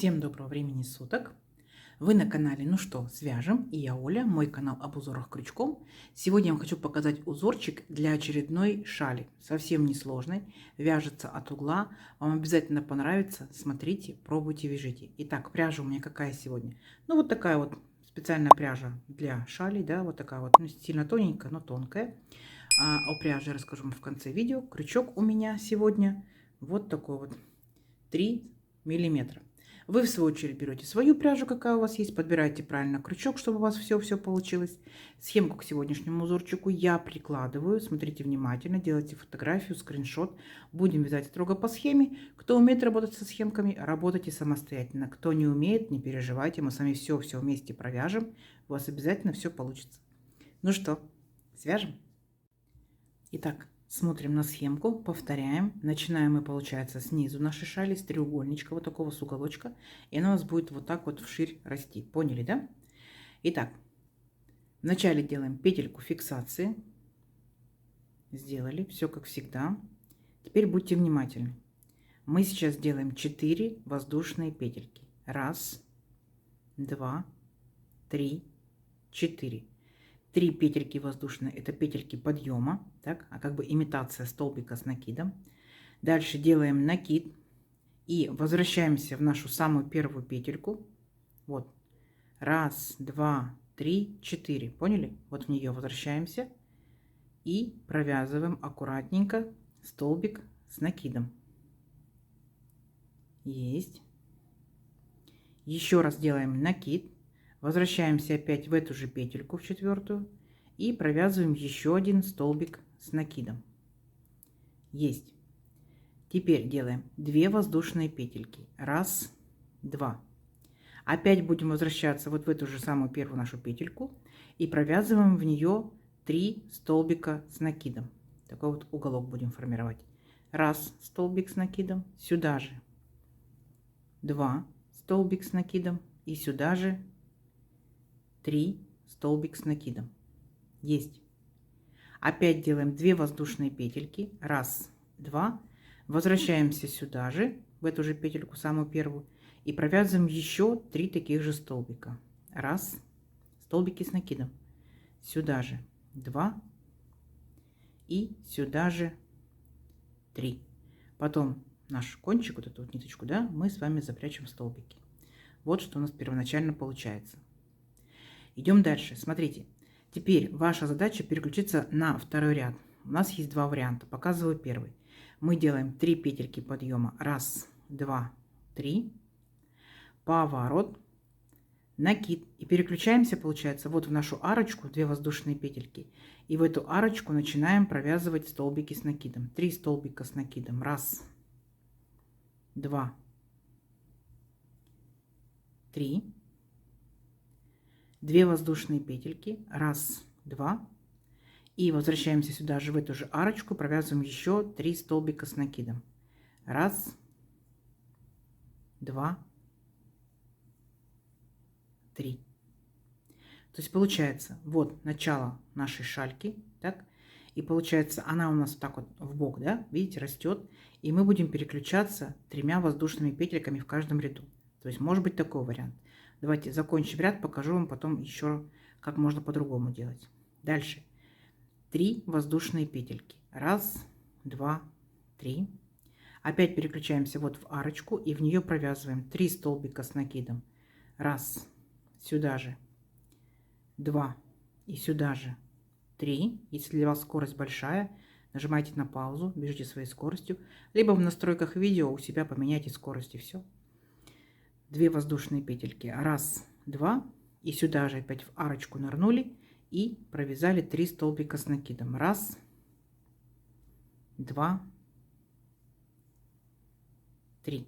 Всем доброго времени суток! Вы на канале «Ну что, свяжем?» И я Оля, мой канал об узорах крючком. Сегодня я вам хочу показать узорчик для очередной шали. Совсем несложный, вяжется от угла. Вам обязательно понравится. Смотрите, пробуйте, вяжите. Итак, пряжа у меня какая сегодня? Ну вот такая вот специальная пряжа для шалей, да, вот такая вот, ну, сильно тоненькая, но тонкая. О пряже я расскажу вам в конце видео. Крючок у меня сегодня вот такой вот 3 миллиметра. Вы, в свою очередь, берете свою пряжу, какая у вас есть, подбираете правильно крючок, чтобы у вас все получилось. Схемку к сегодняшнему узорчику я прикладываю. Смотрите внимательно, делайте фотографию, скриншот. Будем вязать строго по схеме. Кто умеет работать со схемками, работайте самостоятельно. Кто не умеет, не переживайте, мы с вами все вместе провяжем. У вас обязательно все получится. Ну что, свяжем? Итак, смотрим на схемку, повторяем. Начинаем мы, получается, снизу нашей шали, с треугольничка, вот такого, с уголочка. И она у нас будет вот так вот вширь расти. Поняли, да? Итак, вначале делаем петельку фиксации. Сделали, все как всегда. Теперь будьте внимательны. Мы сейчас делаем 4 воздушные петельки. 1, 2, 3, 4. 3 петельки воздушные, это петельки подъема, так, а как бы имитация столбика с накидом. Дальше делаем накид и возвращаемся в нашу самую первую петельку. Вот, 1, 2, 3, 4, поняли? Вот в нее возвращаемся и провязываем аккуратненько столбик с накидом. Есть. Еще раз делаем накид. Возвращаемся опять в эту же петельку, в четвертую, и провязываем еще один столбик с накидом. Есть. Теперь делаем 2 воздушные петельки. 1, 2. Опять будем возвращаться вот в эту же самую первую нашу петельку и провязываем в нее 3 столбика с накидом. Такой вот уголок будем формировать. 1 столбик с накидом, сюда же 2 столбик с накидом и сюда же 3 столбик с накидом. Есть. Опять делаем 2 воздушные петельки. 1, 2. Возвращаемся сюда же, в эту же петельку, самую первую, и провязываем еще 3 таких же столбика. 1, столбики с накидом. Сюда же 2 и сюда же 3. Потом наш кончик, вот эту вот ниточку, да, мы с вами запрячем в столбики. Вот что у нас первоначально получается. Идем дальше. Смотрите. Теперь ваша задача переключиться на второй ряд. У нас есть 2 варианта. Показываю первый. Мы делаем 3 петельки подъема. 1, 2, 3. Поворот. Накид. И переключаемся, получается, вот в нашу арочку, 2 воздушные петельки. И в эту арочку начинаем провязывать столбики с накидом. 3 столбика с накидом. 1, 2, 3. 2 воздушные петельки. 1, 2. И возвращаемся сюда же, в эту же арочку. Провязываем еще 3 столбика с накидом. 1, 2, 3. То есть получается, вот начало нашей шальки. Так? И получается, она у нас так вот в бок, да? Видите, растет. И мы будем переключаться 3 воздушными петельками в каждом ряду. То есть может быть такой вариант. Давайте закончим ряд, покажу вам потом еще, как можно по-другому делать. Дальше. 3 воздушные петельки. 1, 2, 3. Опять переключаемся вот в арочку и в нее провязываем 3 столбика с накидом. 1, сюда же 2 и сюда же 3. Если для вас скорость большая, нажимайте на паузу, бежите своей скоростью, либо в настройках видео у себя поменяйте скорость и все. 2 воздушные петельки. 1, 2. И сюда же опять в арочку нырнули и провязали 3 столбика с накидом. 1, 2, 3.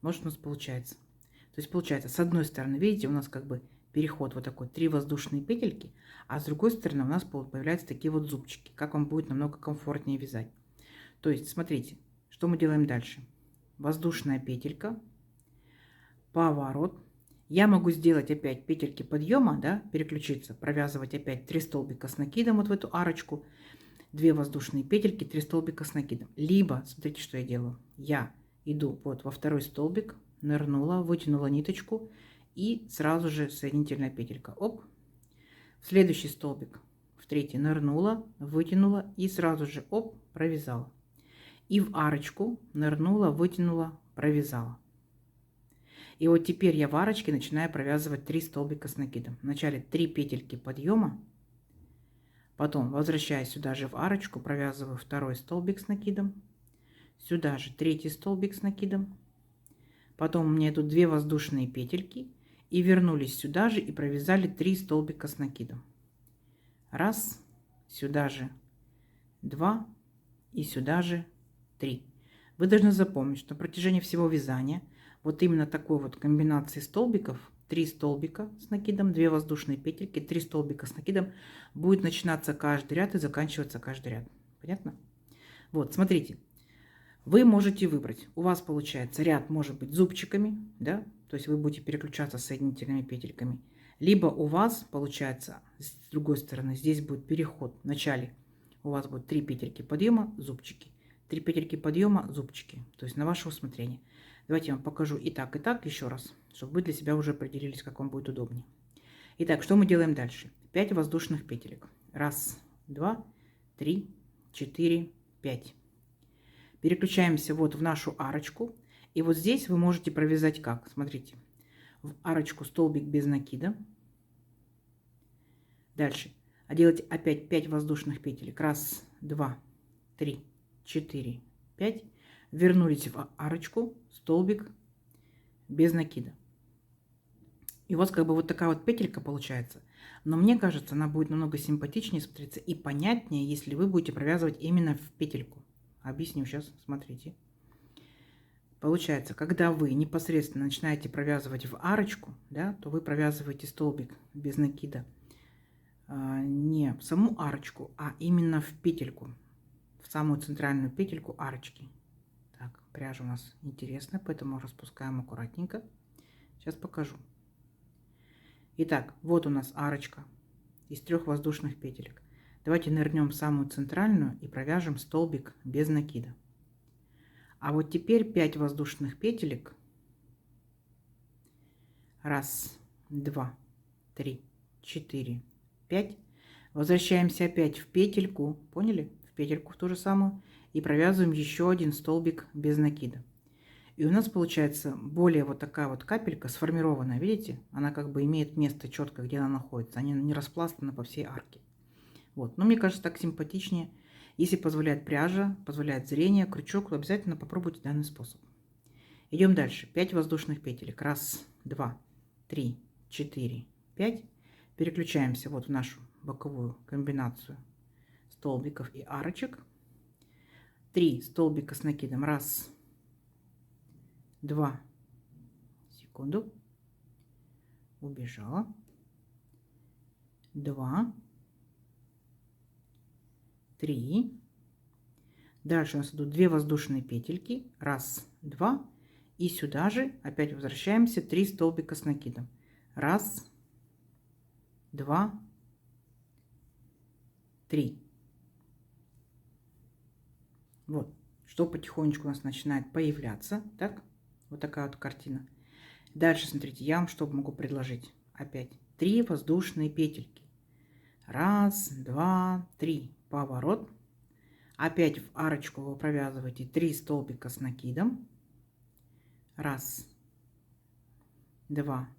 Вот что у нас получается. То есть получается, с одной стороны, видите, у нас как бы переход вот такой, 3 воздушные петельки, а с другой стороны у нас появляются такие вот зубчики. Как вам будет намного комфортнее вязать. То есть, смотрите, что мы делаем дальше. Воздушная петелька, поворот. Я могу сделать опять петельки подъема, да, переключиться, провязывать опять 3 столбика с накидом вот в эту арочку, 2 воздушные петельки, 3 столбика с накидом. Либо, смотрите, что я делаю. Я иду вот во второй столбик, нырнула, вытянула ниточку и сразу же соединительная петелька. Оп. В следующий столбик, в третий, нырнула, вытянула и сразу же оп, провязала. И в арочку нырнула, вытянула, провязала. И вот теперь я в арочке начинаю провязывать 3 столбика с накидом. Вначале 3 петельки подъема, потом возвращаюсь сюда же в арочку, провязываю второй столбик с накидом, сюда же третий столбик с накидом, потом у меня идут 2 воздушные петельки и вернулись сюда же и провязали 3 столбика с накидом. Раз, сюда же 2 и сюда же 3. Вы должны запомнить, что на протяжении всего вязания вот именно такой вот комбинации столбиков, 3 столбика с накидом, 2 воздушные петельки, 3 столбика с накидом, будет начинаться каждый ряд и заканчиваться каждый ряд. Понятно? Вот, смотрите. Вы можете выбрать. У вас получается ряд может быть зубчиками, да, то есть вы будете переключаться с соединительными петельками. Либо у вас получается с другой стороны, здесь будет переход. В начале у вас будет 3 петельки подъема, зубчики. 3 петельки подъема, зубчики. То есть на ваше усмотрение. Давайте я вам покажу и так еще раз, чтобы вы для себя уже определились, как вам будет удобнее. Итак, что мы делаем дальше? 5 воздушных петелек. Раз, два, три, 4, 5. Переключаемся вот в нашу арочку. И вот здесь вы можете провязать как? Смотрите. В арочку столбик без накида. Дальше. А делать опять 5 воздушных петелек. Раз, два, три, 4, 5. Вернулись в арочку, столбик без накида. И у вас как бы вот такая вот петелька получается. Но мне кажется, она будет намного симпатичнее смотреться и понятнее, если вы будете провязывать именно в петельку. Объясню сейчас, смотрите. Получается, когда вы непосредственно начинаете провязывать в арочку, да, то вы провязываете столбик без накида не в саму арочку, а именно в петельку, в самую центральную петельку арочки. Так, пряжа у нас интересная, поэтому распускаем аккуратненько. Сейчас покажу. Итак, вот у нас арочка из 3 воздушных петелек. Давайте нырнем в самую центральную и провяжем столбик без накида. А вот теперь 5 воздушных петелек. Раз, два, три, 4, 5. Возвращаемся опять в петельку. Поняли? В петельку в ту же самую. И провязываем еще один столбик без накида. И у нас получается более вот такая вот капелька сформированная. Видите? Она как бы имеет место четко, где она находится. Она не распластана по всей арке. Вот. Но мне кажется, так симпатичнее. Если позволяет пряжа, позволяет зрение, крючок, то обязательно попробуйте данный способ. Идем дальше. 5 воздушных петелек. Раз, два, три, 4, 5. Переключаемся вот в нашу боковую комбинацию столбиков и арочек. 3 столбика с накидом. Раз, два, секунду, убежала, 2, 3. Дальше у нас идут 2 воздушные петельки. Раз, два. И сюда же опять возвращаемся, 3 столбика с накидом. Раз, два, 3. Вот, что потихонечку у нас начинает появляться. Так, вот такая вот картина. Дальше, смотрите, я вам что могу предложить? Опять 3 воздушные петельки. Раз, два, 3. Поворот. Опять в арочку вы провязываете 3 столбика с накидом. Раз, два,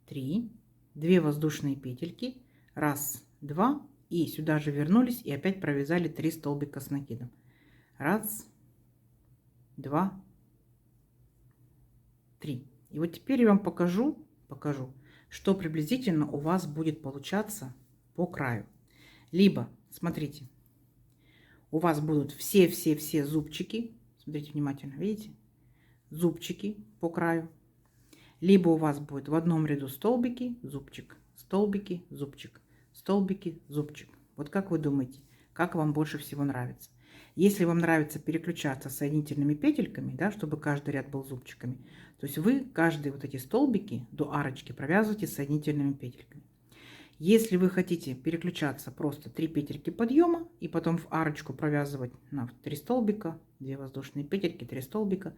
3. 2 воздушные петельки. Раз, два. И сюда же вернулись и опять провязали 3 столбика с накидом. Раз, два, 3. И вот теперь я вам покажу, что приблизительно у вас будет получаться по краю. Либо, смотрите, у вас будут все зубчики. Смотрите внимательно, видите? Зубчики по краю. Либо у вас будет в одном ряду столбики, зубчик, столбики, зубчик, столбики, зубчик. Вот как вы думаете, как вам больше всего нравится? Если вам нравится переключаться с соединительными петельками, да, чтобы каждый ряд был зубчиками, то есть вы каждые вот эти столбики до арочки провязываете с соединительными петельками. Если вы хотите переключаться, просто 3 петельки подъема и потом в арочку провязывать на 3 столбика, 2 воздушные петельки, 3 столбика.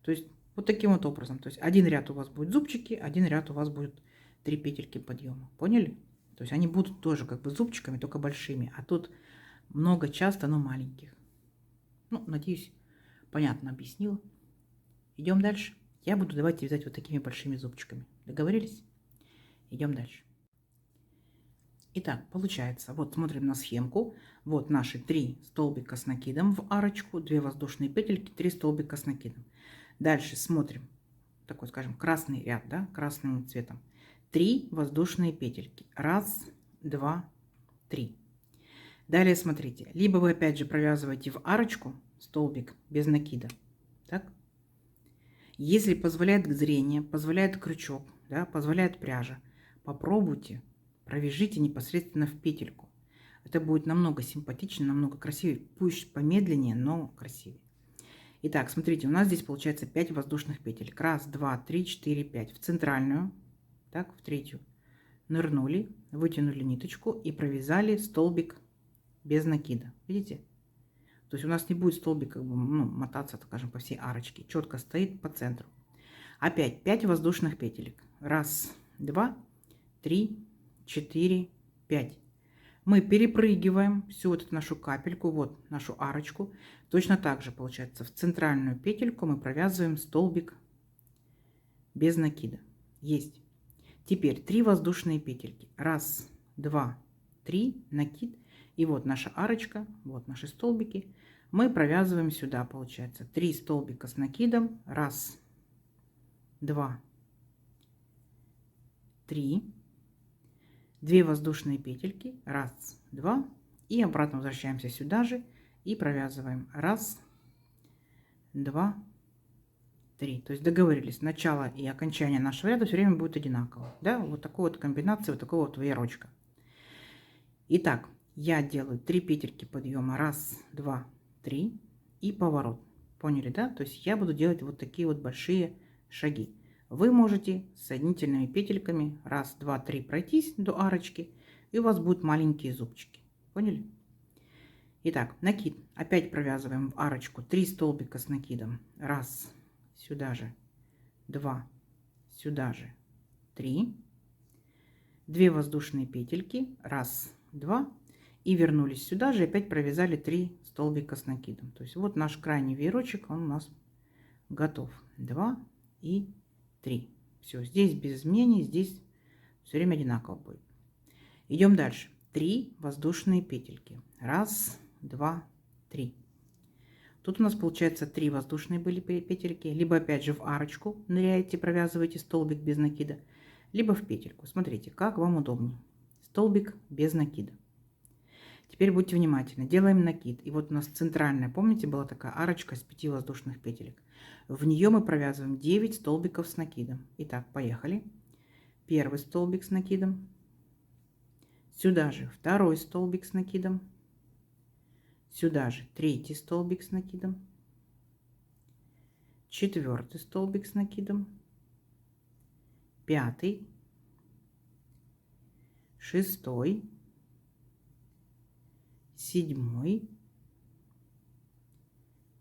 То есть вот таким вот образом. То есть один ряд у вас будет зубчики, один ряд у вас будет 3 петельки подъема. Поняли? То есть они будут тоже как бы зубчиками, только большими. А тут много часто, но маленьких. Ну, надеюсь, понятно объяснила. Идем дальше. Я буду давайте вязать вот такими большими зубчиками. Договорились? Идем дальше. Итак, получается, вот смотрим на схемку. Вот наши 3 столбика с накидом в арочку, 2 воздушные петельки, 3 столбика с накидом. Дальше смотрим, такой, скажем, красный ряд, да, красным цветом. 3 воздушные петельки. 1, 2, 3. Далее смотрите, либо вы опять же провязываете в арочку столбик без накида, так? Если позволяет зрение, позволяет крючок, да, позволяет пряжа, попробуйте, провяжите непосредственно в петельку. Это будет намного симпатичнее, намного красивее, пусть помедленнее, но красивее. Итак, смотрите, у нас здесь получается 5 воздушных петель. 1, 2, 3, 4, 5. В центральную, так, в третью нырнули, вытянули ниточку и провязали столбик без накида. Видите? То есть у нас не будет столбик как бы, ну, мотаться, так скажем, по всей арочке. Четко стоит по центру. Опять 5 воздушных петелек. 1, 2, 3, 4, 5. Мы перепрыгиваем всю вот эту нашу капельку, вот нашу арочку. Точно так же получается в центральную петельку мы провязываем столбик без накида. Есть. Теперь 3 воздушные петельки. 1, 2, 3, накид. И вот наша арочка, вот наши столбики. Мы провязываем сюда, получается, 3 столбика с накидом. 1, 2, 3. 2 воздушные петельки. 1, 2. И обратно возвращаемся сюда же и провязываем. 1, 2, 3. То есть договорились, начало и окончание нашего ряда все время будет одинаково. Да, вот такой вот комбинации, вот такого вот веерочка. Итак, я делаю 3 петельки подъема. 1, 2, 3 и поворот. Поняли, да? То есть я буду делать вот такие вот большие шаги. Вы можете с соединительными петельками 1, 2, 3 пройтись до арочки, и у вас будут маленькие зубчики. Поняли? Итак, накид. Опять провязываем в арочку 3 столбика с накидом. 1, сюда же, 2, сюда же, 3. 2 воздушные петельки. 1, 2. И вернулись сюда же, опять провязали 3 столбика с накидом. То есть вот наш крайний веерочек, он у нас готов. 2 и 3. Все, здесь без изменений, здесь все время одинаково будет. Идем дальше. 3 воздушные петельки. 1, 2, 3. Тут у нас получается 3 воздушные были петельки. Либо опять же в арочку ныряете, провязываете столбик без накида, либо в петельку. Смотрите, как вам удобнее. Столбик без накида. Теперь будьте внимательны. Делаем накид. И вот у нас центральная, помните, была такая арочка с 5 воздушных петелек. В нее мы провязываем 9 столбиков с накидом. Итак, поехали. Первый столбик с накидом. Сюда же второй столбик с накидом. Сюда же третий столбик с накидом. Четвертый столбик с накидом. Пятый. Шестой. Седьмой.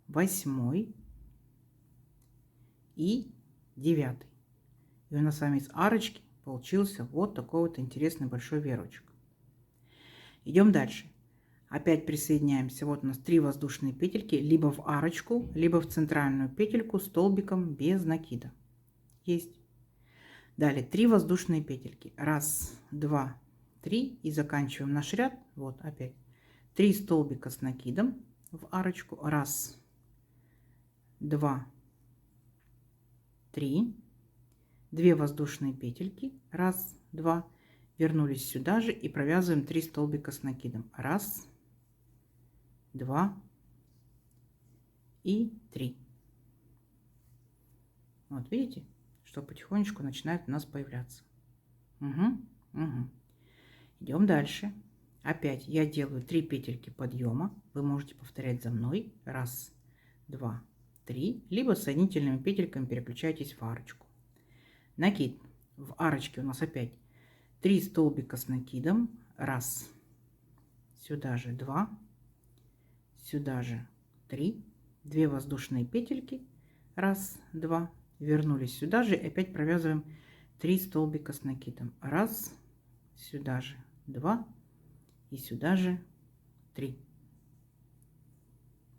Восьмой. И 9. И у нас с вами из арочки получился вот такой вот интересный большой веерочек. Идем дальше. Опять присоединяемся. Вот у нас 3 воздушные петельки, либо в арочку, либо в центральную петельку столбиком без накида. Есть. Далее 3 воздушные петельки. 1, 2, 3. И заканчиваем наш ряд. Вот опять 3 столбика с накидом в арочку. 1, 2, 3. 2 воздушные петельки. 1, 2. Вернулись сюда же и провязываем 3 столбика с накидом. 1, 2 и 3. Вот видите, что потихонечку начинает у нас появляться. Идем дальше. Опять я делаю 3 петельки подъема. Вы можете повторять за мной. 1, 2, 3. Либо с соединительными петельками переключайтесь в арочку. Накид. В арочке у нас опять 3 столбика с накидом. Раз. Сюда же 2. Сюда же 3. 2 воздушные петельки. Раз, 2. Вернулись сюда же. И опять провязываем 3 столбика с накидом. Раз. Сюда же 2. И сюда же 3.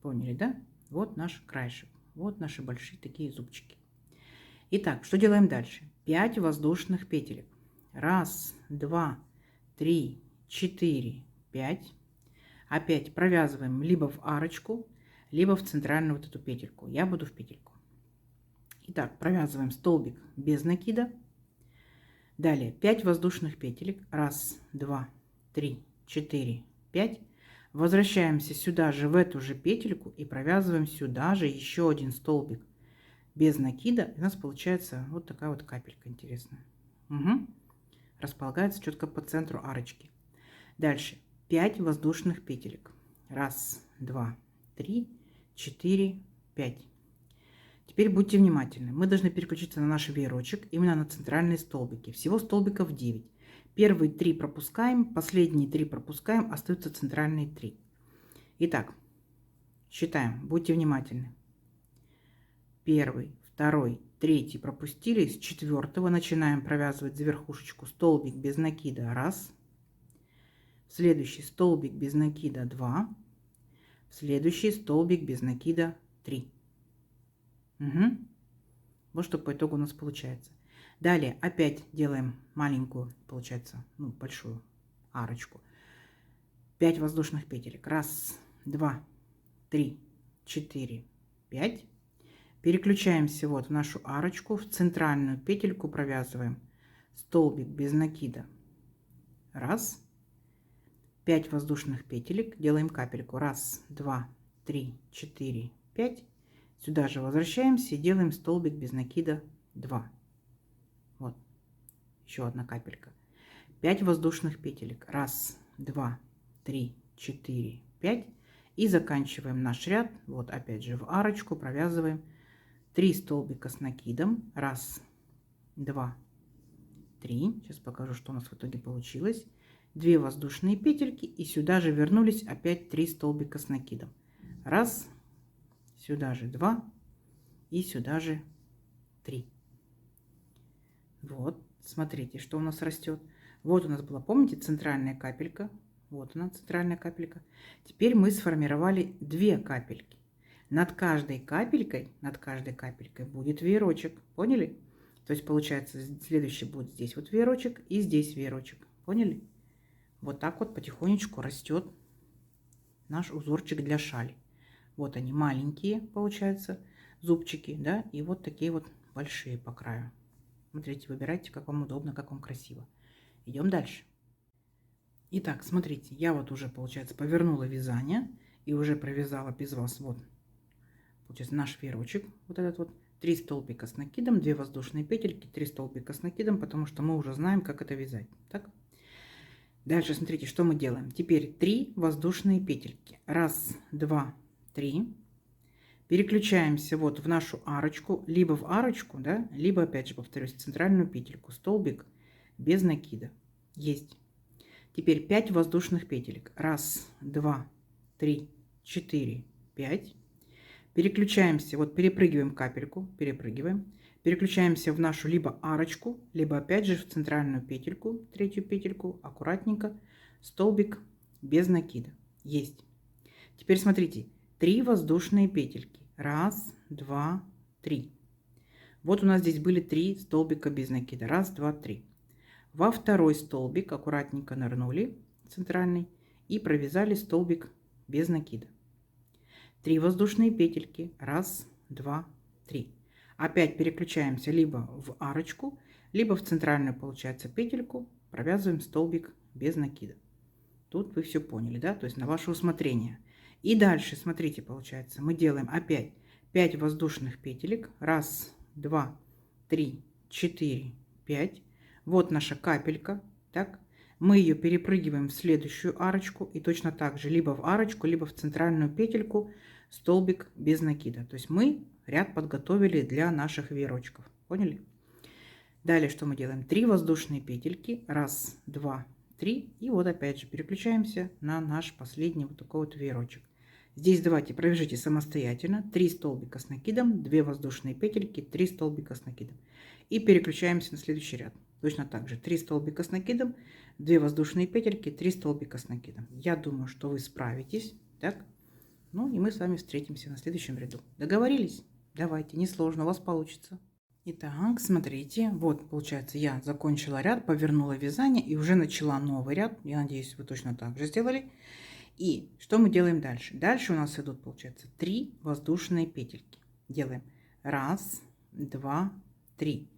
Поняли, да? Вот наш краешек. Вот наши большие такие зубчики. Итак, что делаем дальше? 5 воздушных петелек. Раз, 2, 3, 4, 5. Опять провязываем либо в арочку, либо в центральную вот эту петельку. Я буду в петельку. Итак, провязываем столбик без накида. Далее 5 воздушных петелек. Раз, 2, 3, 4, 5. Возвращаемся сюда же, в эту же петельку, и провязываем сюда же еще один столбик без накида. И у нас получается вот такая вот капелька интересная. Угу. Располагается четко по центру арочки. Дальше 5 воздушных петелек. Раз, 2, 3, 4, 5. Теперь будьте внимательны. Мы должны переключиться на наш веерочек, именно на центральные столбики. Всего столбиков 9. Первые 3 пропускаем, последние 3 пропускаем, остаются центральные 3. Итак, считаем, будьте внимательны. Первый, второй, третий пропустили, с 4-го начинаем провязывать за верхушечку столбик без накида. Раз. Следующий столбик без накида 2. Следующий столбик без накида 3. Угу. Вот что по итогу у нас получается. Далее опять делаем маленькую, получается, большую арочку. 5 воздушных петелек. Раз, 2, 3, 4, 5. Переключаемся вот в нашу арочку, в центральную петельку провязываем столбик без накида. Раз. 5 воздушных петелек, делаем капельку. Раз, 2, 3, 4, 5. Сюда же возвращаемся и делаем столбик без накида 2. Вот, еще одна капелька. 5 воздушных петелек. Раз, 2, 3, 4, 5. И заканчиваем наш ряд. Вот опять же в арочку провязываем 3 столбика с накидом. Раз, 2, 3. Сейчас покажу, что у нас в итоге получилось. 2 воздушные петельки. И сюда же вернулись опять 3 столбика с накидом. Раз. Сюда же 2 и сюда же 3. Вот, смотрите, что у нас растет. Вот у нас была, помните, центральная капелька. Вот она, центральная капелька. Теперь мы сформировали 2 капельки. Над каждой капелькой будет веерочек. Поняли? То есть получается, следующий будет здесь вот веерочек и здесь веерочек. Поняли? Вот так вот потихонечку растет наш узорчик для шали. Вот они маленькие, получается, зубчики, да, и вот такие вот большие по краю. Смотрите, выбирайте, как вам удобно, как вам красиво. Идем дальше. Итак, смотрите, я вот уже, получается, повернула вязание и уже провязала без вас, вот, получается, наш веерочек, вот этот вот, 3 столбика с накидом, 2 воздушные петельки, 3 столбика с накидом, потому что мы уже знаем, как это вязать. Так? Дальше, смотрите, что мы делаем. Теперь 3 воздушные петельки. Раз, 2, 3. Переключаемся вот в нашу арочку, либо в арочку, да, либо, опять же, повторюсь, в центральную петельку, столбик без накида. Есть. Теперь 5 воздушных петелек. Раз, 2, 3, 4, 5. Переключаемся, вот перепрыгиваем капельку, переключаемся в нашу либо арочку, либо опять же в центральную петельку, третью петельку, аккуратненько, столбик без накида. Есть. Теперь смотрите, 3 воздушные петельки. Раз, 2, 3. Вот у нас здесь были 3 столбика без накида. Раз, 2, 3. Во второй столбик аккуратненько нырнули, центральный, и провязали столбик без накида. 3 воздушные петельки. Раз, 2, 3. Опять переключаемся либо в арочку, либо в центральную, получается, петельку. Провязываем столбик без накида. Тут вы все поняли, да? То есть на ваше усмотрение. И дальше, смотрите, получается, мы делаем опять 5 воздушных петелек. Раз, 2, 3, 4, 5. Вот наша капелька. Так? Мы ее перепрыгиваем в следующую арочку. И точно так же либо в арочку, либо в центральную петельку столбик без накида. То есть мы ряд подготовили для наших веерочков. Поняли? Далее что мы делаем? 3 воздушные петельки. Раз, два, три. И вот опять же переключаемся на наш последний вот такой вот веерочек. Здесь давайте провяжите самостоятельно 3 столбика с накидом, 2 воздушные петельки, 3 столбика с накидом. И переключаемся на следующий ряд. Точно так же 3 столбика с накидом, 2 воздушные петельки, 3 столбика с накидом. Я думаю, что вы справитесь. Так? Ну и мы с вами встретимся на следующем ряду. Договорились? Давайте, несложно, у вас получится. Итак, смотрите, вот получается я закончила ряд, повернула вязание и уже начала новый ряд. Я надеюсь, вы точно так же сделали. И что мы делаем дальше? Дальше у нас идут, получается, 3 воздушные петельки. Делаем раз, два, три.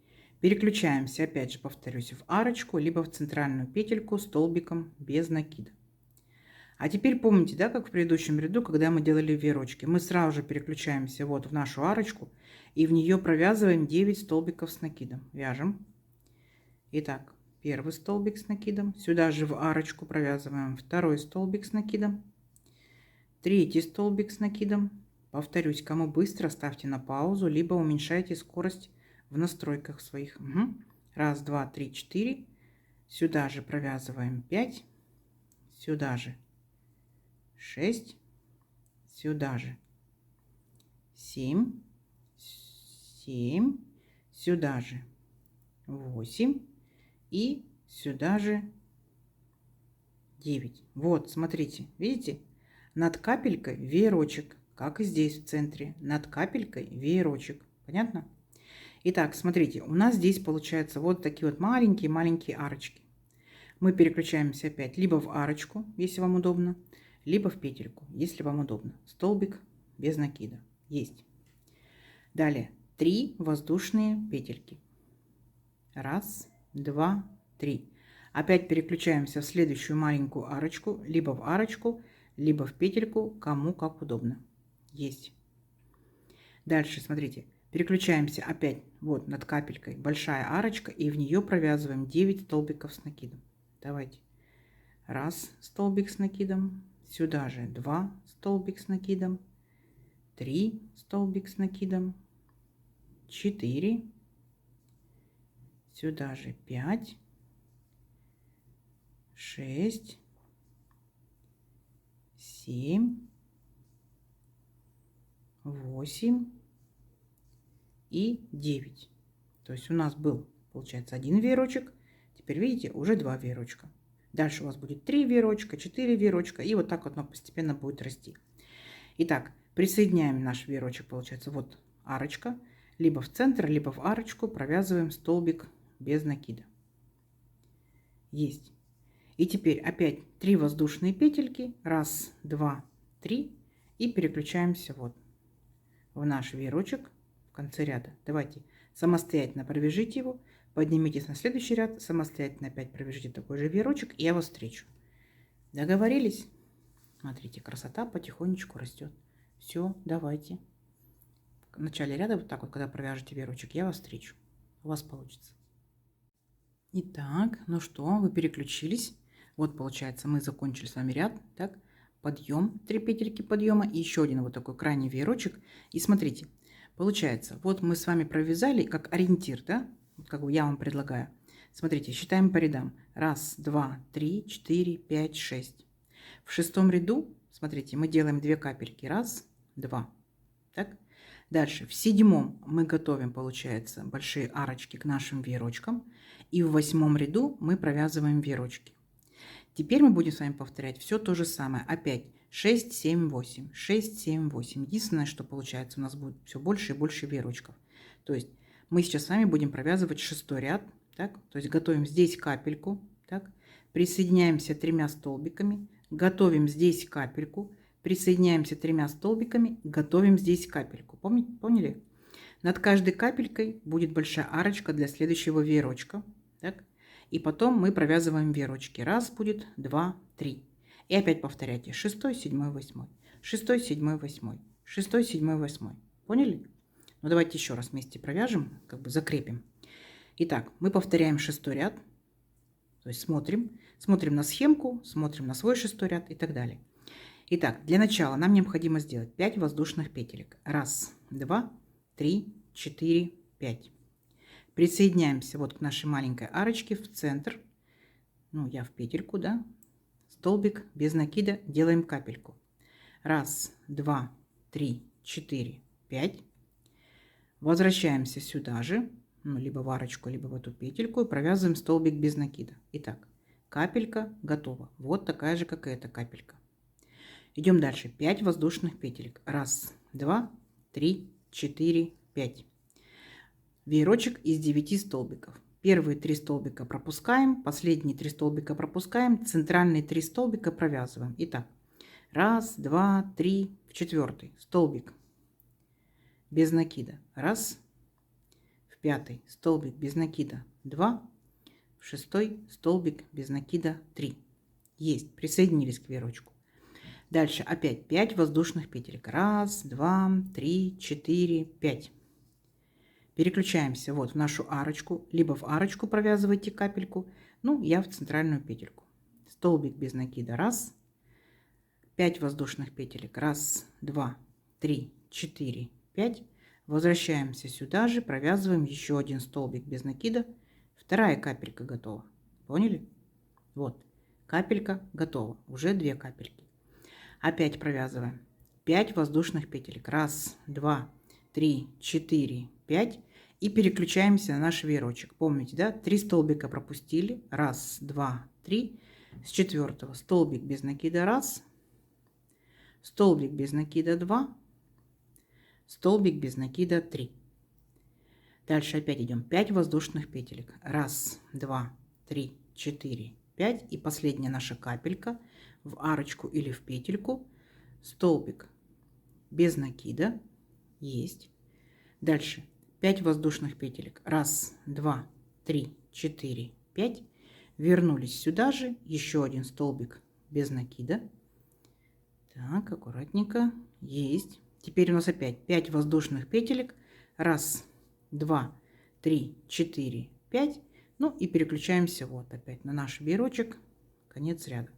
Переключаемся, опять же, повторюсь, в арочку, либо в центральную петельку столбиком без накида. А теперь помните, да, как в предыдущем ряду, когда мы делали веерочки, мы сразу же переключаемся вот в нашу арочку и в нее провязываем 9 столбиков с накидом. Вяжем. Итак, первый столбик с накидом, сюда же в арочку провязываем второй столбик с накидом, третий столбик с накидом. Повторюсь, кому быстро, ставьте на паузу, либо уменьшайте скорость в настройках своих. Угу. Раз, два, три, четыре. Сюда же провязываем 5, сюда же 6, сюда же 7, 7, сюда же 8 и сюда же 9. Вот, смотрите, видите? Над капелькой веерочек, как и здесь в центре. Над капелькой веерочек. Понятно? Итак, смотрите, у нас здесь получается вот такие вот маленькие-маленькие арочки. Мы переключаемся опять либо в арочку, если вам удобно, либо в петельку, если вам удобно. Столбик без накида. Есть. Далее 3 воздушные петельки. Раз, два, три. Опять переключаемся в следующую маленькую арочку, либо в арочку, либо в петельку, кому как удобно. Есть. Дальше, смотрите, переключаемся опять вот над капелькой, большая арочка, и в нее провязываем 9 столбиков с накидом. Давайте. Раз столбик с накидом, сюда же 2 столбик с накидом, 3 столбик с накидом, 4, сюда же 5, 6, 7, 8 и 9. То есть у нас был, получается, один веерочек. Теперь видите, уже 2 веерочка. Дальше у вас будет 3 веерочка, 4 веерочка. И вот так вот оно постепенно будет расти. Итак, присоединяем наш веерочек, получается, вот арочка. Либо в центр, либо в арочку провязываем столбик без накида. Есть. И теперь опять 3 воздушные петельки. Раз, два, три. И переключаемся вот в наш веерочек в конце ряда. Давайте самостоятельно провяжите его. Поднимитесь на следующий ряд. Самостоятельно опять провяжите такой же веерочек. И я вас встречу. Договорились? Смотрите, красота потихонечку растет. Все, давайте. В начале ряда вот так вот, когда провяжете веерочек, я вас встречу. У вас получится. Итак, ну что, вы переключились. Вот получается, мы закончили с вами ряд. Так, подъем, 3 петельки подъема и еще один вот такой крайний веерочек. И смотрите, получается, вот мы с вами провязали как ориентир, да? Вот как бы я вам предлагаю. Смотрите, считаем по рядам. Раз, два, три, 4, 5, 6. В шестом ряду, смотрите, мы делаем 2 капельки. Раз, два. Так. Дальше, в седьмом мы готовим, получается, большие арочки к нашим веерочкам. И в 8 ряду мы провязываем веерочки. Теперь мы будем с вами повторять все то же самое. Опять 6, 7, 8, 6, 7, 8. Единственное, что получается, у нас будет все больше и больше веерочков. То есть мы сейчас с вами будем провязывать 6-й ряд. Так? То есть готовим здесь капельку. Так? Присоединяемся 3 столбиками. Готовим здесь капельку. Присоединяемся 3 столбиками. Готовим здесь капельку. Поняли? Над каждой капелькой будет большая арочка для следующего веерочка. Так? И потом мы провязываем веерочки. Раз будет, два, три. И опять повторяйте. 6, 7, 8. 6, 7, 8. 6, 7, 8. Поняли? Ну давайте еще раз вместе провяжем, как бы закрепим. Итак, мы повторяем 6-й ряд. То есть смотрим на схемку, смотрим на свой 6-й ряд и так далее. Итак, для начала нам необходимо сделать 5 воздушных петелек. Раз, два, три, 4, 5. Присоединяемся вот к нашей маленькой арочке в центр. Ну, я в петельку, да. Столбик без накида, делаем капельку. 1, 2, 3, 4, 5. Возвращаемся сюда же, ну, либо в арочку, либо в эту петельку, и провязываем столбик без накида. Итак, капелька готова. Вот такая же, как и эта капелька. Идем дальше. 5 воздушных петелек. 1, 2, 3, 4, 5. Веерочек из 9 столбиков. Первые 3 столбика пропускаем, последние 3 столбика пропускаем, центральные 3 столбика провязываем. Итак, 1, 2, 3, в 4 столбик без накида. 1, в 5 столбик без накида. 2, в 6 столбик без накида. 3. Есть, присоединились к веерочку. Дальше опять 5 воздушных петелек. 1, 2, 3, 4, 5. Переключаемся вот в нашу арочку, либо в арочку провязывайте капельку, ну, я в центральную петельку. Столбик без накида 1, 5 воздушных петелек. 1, 2, 3, 4, 5. Возвращаемся сюда же, провязываем еще один столбик без накида. Вторая капелька готова. Поняли? Вот, капелька готова. Уже 2 капельки. Опять провязываем 5 воздушных петелек. 1, 2, 3, 4, 5. И переключаемся на наш веерочек. Помните, да? 3 столбика пропустили. 1, 2, 3. С 4 столбик без накида 1. Столбик без накида 2. Столбик без накида 3. Дальше опять идем 5 воздушных петелек. 1, 2, 3, 4, 5. И последняя наша капелька в арочку или в петельку. Столбик без накида. Есть. Дальше 5 воздушных петелек. 1, 2, 3, 4, 5. Вернулись сюда же. Еще один столбик без накида. Так, аккуратненько. Есть. Теперь у нас опять 5 воздушных петелек. 1, 2, 3, 4, 5. Ну и переключаемся вот опять на наш веерочек. Конец ряда.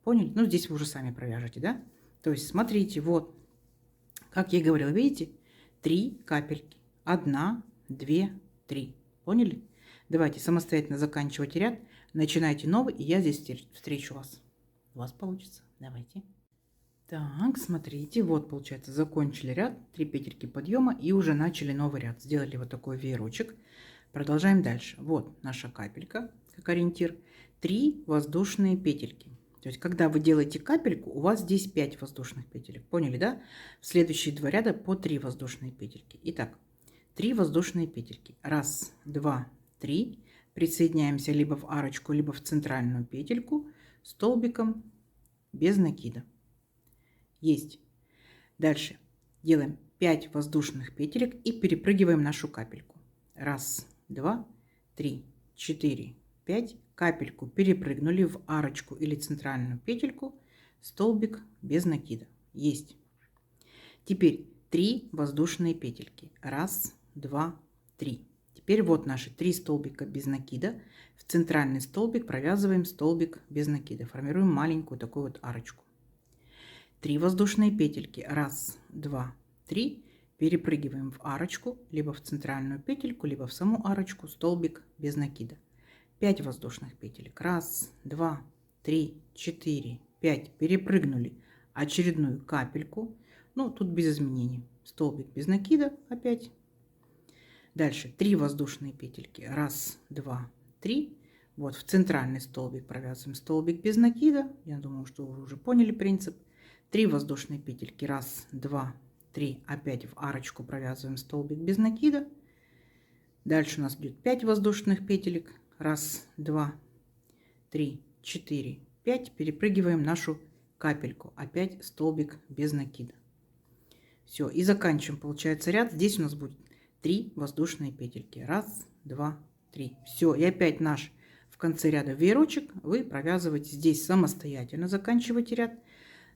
Поняли? Ну, здесь вы уже сами провяжете, да? То есть, смотрите, вот, как я и говорила, видите, 3 капельки. 1, 2, 3. Поняли? Давайте самостоятельно заканчивайте ряд. Начинайте новый, и я здесь встречу вас. У вас получится. Давайте. Так, смотрите, вот, получается, закончили ряд. 3 петельки подъема и уже начали новый ряд. Сделали вот такой веерочек. Продолжаем дальше. Вот наша капелька, как ориентир. 3 воздушные петельки. То есть, когда вы делаете капельку, у вас здесь 5 воздушных петелек. Поняли, да? В следующие 2 ряда по 3 воздушные петельки. Итак, 3 воздушные петельки. 1, 2, 3. Присоединяемся либо в арочку, либо в центральную петельку столбиком без накида. Есть. Дальше делаем 5 воздушных петелек и перепрыгиваем нашу капельку. 1, 2, 3, 4, 5. Капельку перепрыгнули в арочку или центральную петельку, столбик без накида. Есть. Теперь 3 воздушные петельки. 1, 2, 3. Теперь вот наши 3 столбика без накида. В центральный столбик провязываем столбик без накида. Формируем маленькую такую вот арочку. 3 воздушные петельки. 1, 2, 3. Перепрыгиваем в арочку, либо в центральную петельку, либо в саму арочку, столбик без накида. 5 воздушных петелек. 1, 2, 3, 4, 5. Перепрыгнули очередную капельку. Ну, тут без изменений. Столбик без накида опять. Дальше 3 воздушные петельки. 1, 2, 3. Вот в центральный столбик провязываем столбик без накида. Я думаю, что вы уже поняли принцип. 3 воздушные петельки. 1, 2, 3. Опять в арочку провязываем столбик без накида. Дальше у нас идет 5 воздушных петелек. 1, 2, 3, 4, 5. Перепрыгиваем нашу капельку. Опять столбик без накида. Все, и заканчиваем, получается, ряд. Здесь у нас будет 3 воздушные петельки. 1, 2, 3. Все, и опять наш в конце ряда веерочек вы провязываете здесь самостоятельно. Заканчиваете ряд.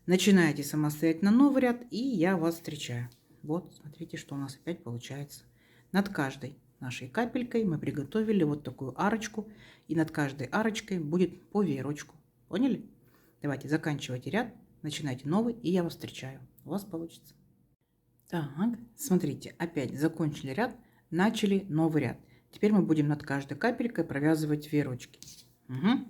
Начинаете самостоятельно новый ряд, и я вас встречаю. Вот, смотрите, что у нас опять получается. Над каждой нашей капелькой мы приготовили вот такую арочку, и над каждой арочкой будет по веерочку. Поняли? Давайте заканчивайте ряд, начинайте новый, и я вас встречаю. У вас получится. Так, смотрите, опять закончили ряд, начали новый ряд. Теперь мы будем над каждой капелькой провязывать веерочки. Угу.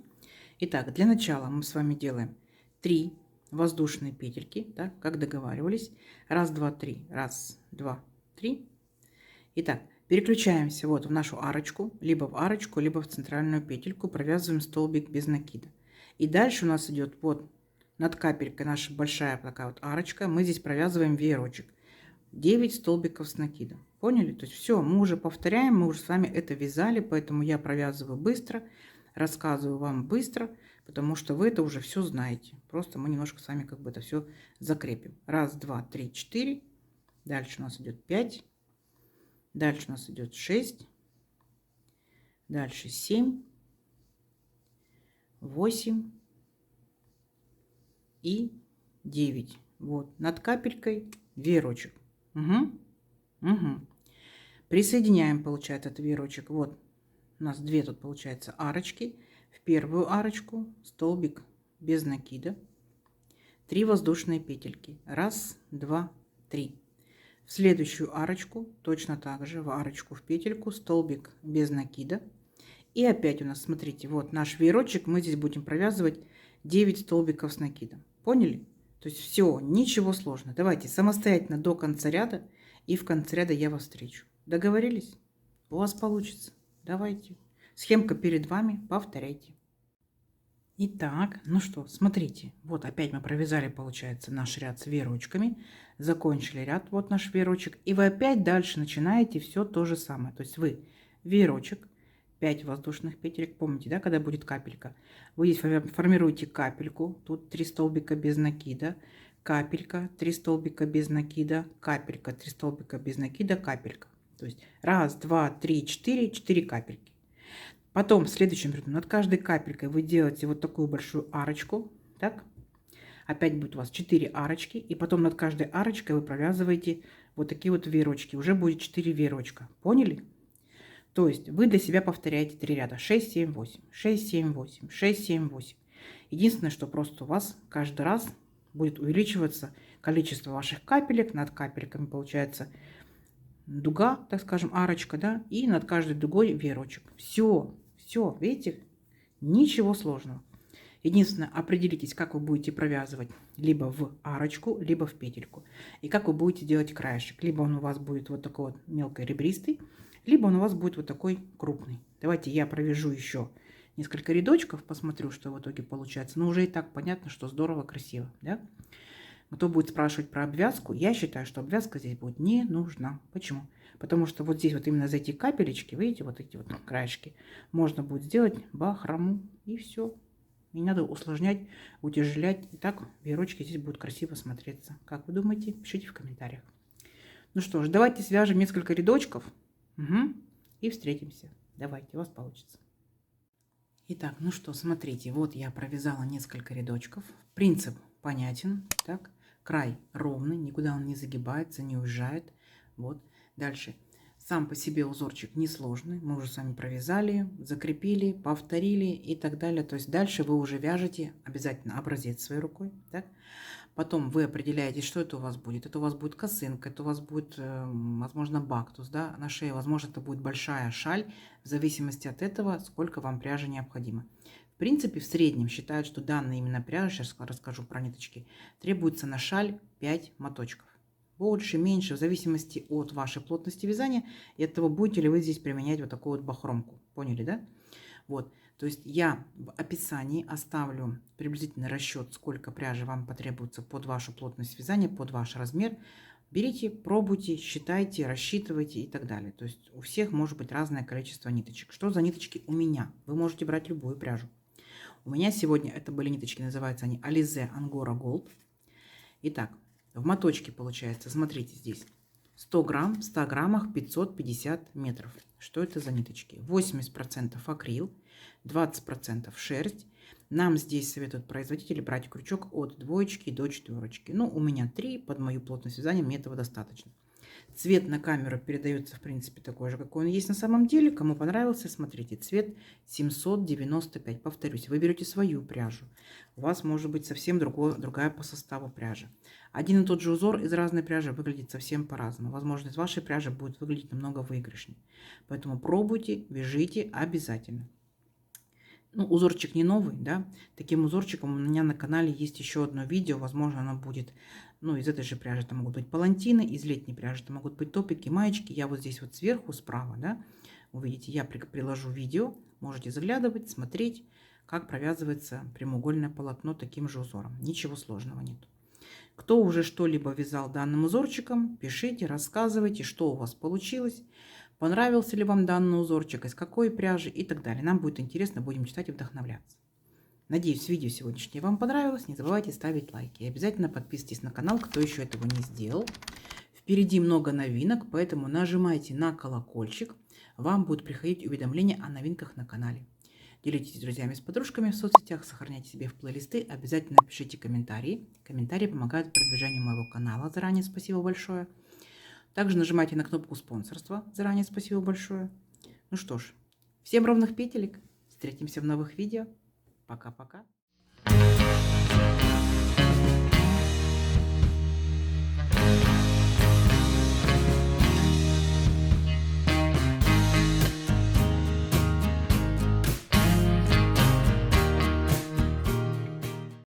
Итак, для начала мы с вами делаем 3 воздушные петельки, да, как договаривались. Раз, два, три. Раз, два, три. Итак, переключаемся вот в нашу арочку, либо в арочку, либо в центральную петельку, провязываем столбик без накида. И дальше у нас идет вот над капелькой наша большая такая вот арочка, мы здесь провязываем веерочек. 9 столбиков с накидом. Поняли? То есть все, мы уже повторяем, мы уже с вами это вязали, поэтому я провязываю быстро, рассказываю вам быстро, потому что вы это уже все знаете. Просто мы немножко с вами как бы это все закрепим. Раз, два, три, 4. Дальше у нас идет 5. Дальше у нас идет 6. Дальше 7. 8. И 9. Вот, над капелькой веерочек. Угу. Присоединяем, получается, этот веерочек. Вот у нас 2 тут получается арочки. В первую арочку столбик без накида. 3 воздушные петельки. Раз, два, 3. В следующую арочку точно так же в арочку в петельку столбик без накида. И опять у нас, смотрите, вот наш веерочек. Мы здесь будем провязывать 9 столбиков с накидом. Поняли? То есть все, ничего сложного. Давайте самостоятельно до конца ряда, и в конце ряда я вас встречу. Договорились? У вас получится. Давайте. Схемка перед вами, повторяйте. Итак, ну что, смотрите. Вот опять мы провязали, получается, наш ряд с веерочками. Закончили ряд, вот наш веерочек. И вы опять дальше начинаете все то же самое. То есть вы веерочек, 5 воздушных петелек, помните, да, когда будет капелька. Вы здесь формируете капельку, тут 3 столбика без накида, капелька, 3 столбика без накида, капелька, 3 столбика без накида, капелька. То есть раз, два, три, 4, 4 капельки. Потом в следующем ряду над каждой капелькой вы делаете вот такую большую арочку, так? Опять будет у вас 4 арочки, и потом над каждой арочкой вы провязываете вот такие вот веерочки. Уже будет 4 веерочка. Поняли? То есть вы для себя повторяете 3 ряда. 6, 7, 8, 6, 7, 8, 6, 7, 8. Единственное, что просто у вас каждый раз будет увеличиваться количество ваших капелек. Над капельками получается дуга, так скажем, арочка, да, и над каждой дугой веерочек. Все, видите? Ничего сложного. Единственное, определитесь, как вы будете провязывать либо в арочку, либо в петельку. И как вы будете делать краешек. Либо он у вас будет вот такой вот мелко ребристый, либо он у вас будет вот такой крупный. Давайте я провяжу еще несколько рядочков, посмотрю, что в итоге получается. Но уже и так понятно, что здорово, красиво, да? Кто будет спрашивать про обвязку, я считаю, что обвязка здесь будет не нужна. Почему? Потому что вот здесь вот именно за эти капелечки, видите, вот эти вот краешки, можно будет сделать бахрому, и все. Не надо усложнять, утяжелять. И так веерочки здесь будут красиво смотреться. Как вы думаете? Пишите в комментариях. Ну что ж, давайте свяжем несколько рядочков. Угу. И встретимся. Давайте, у вас получится. Итак, ну что, смотрите, вот я провязала несколько рядочков. Принцип понятен. Так, край ровный, никуда он не загибается, не уезжает. Вот, дальше. Сам по себе узорчик несложный. Мы уже с вами провязали, закрепили, повторили и так далее. То есть дальше вы уже вяжете обязательно образец своей рукой. Так? Потом вы определяете, что это у вас будет. Это у вас будет косынка, это у вас будет, возможно, бактус, да, на шее. Возможно, это будет большая шаль, в зависимости от этого, сколько вам пряжи необходимо. В принципе, в среднем считают, что данная именно пряжа, сейчас расскажу про ниточки, требуется на шаль 5 моточков. Больше, меньше, в зависимости от вашей плотности вязания и от того, будете ли вы здесь применять вот такую вот бахромку. Поняли, да? Вот. То есть я в описании оставлю приблизительный расчет, сколько пряжи вам потребуется под вашу плотность вязания, под ваш размер. Берите, пробуйте, считайте, рассчитывайте и так далее. То есть у всех может быть разное количество ниточек. Что за ниточки у меня? Вы можете брать любую пряжу. У меня сегодня это были ниточки, называются они Alize Angora Gold. Итак, в моточке получается, смотрите здесь, 100 грамм, в 100 граммах 550 метров. Что это за ниточки? 80% акрил, 20% шерсть. Нам здесь советуют производители брать крючок от 2 до 4. Ну, у меня 3, под мою плотность вязания мне этого достаточно. Цвет на камеру передается, в принципе, такой же, какой он есть на самом деле. Кому понравился, смотрите, цвет 795. Повторюсь, вы берете свою пряжу. У вас может быть совсем другая по составу пряжа. Один и тот же узор из разной пряжи выглядит совсем по-разному. Возможно, из вашей пряжи будет выглядеть намного выигрышнее. Поэтому пробуйте, вяжите обязательно. Ну, узорчик не новый, да. Таким узорчиком у меня на канале есть еще одно видео. Возможно, оно будет, ну, из этой же пряжи. Это могут быть палантины, из летней пряжи это могут быть топики, маечки. Я вот здесь вот сверху, справа, да, увидите, я приложу видео. Можете заглядывать, смотреть, как провязывается прямоугольное полотно таким же узором. Ничего сложного нет. Кто уже что-либо вязал данным узорчиком, пишите, рассказывайте, что у вас получилось. Понравился ли вам данный узорчик, из какой пряжи и так далее. Нам будет интересно, будем читать и вдохновляться. Надеюсь, видео сегодняшнее вам понравилось. Не забывайте ставить лайки. И обязательно подписывайтесь на канал, кто еще этого не сделал. Впереди много новинок, поэтому нажимайте на колокольчик. Вам будут приходить уведомления о новинках на канале. Делитесь с друзьями, с подружками в соцсетях, сохраняйте себе в плейлисты. Обязательно пишите комментарии. Комментарии помогают продвижению моего канала. Заранее спасибо большое. Также нажимайте на кнопку спонсорства. Заранее спасибо большое. Ну что ж, всем ровных петелек. Встретимся в новых видео. Пока-пока.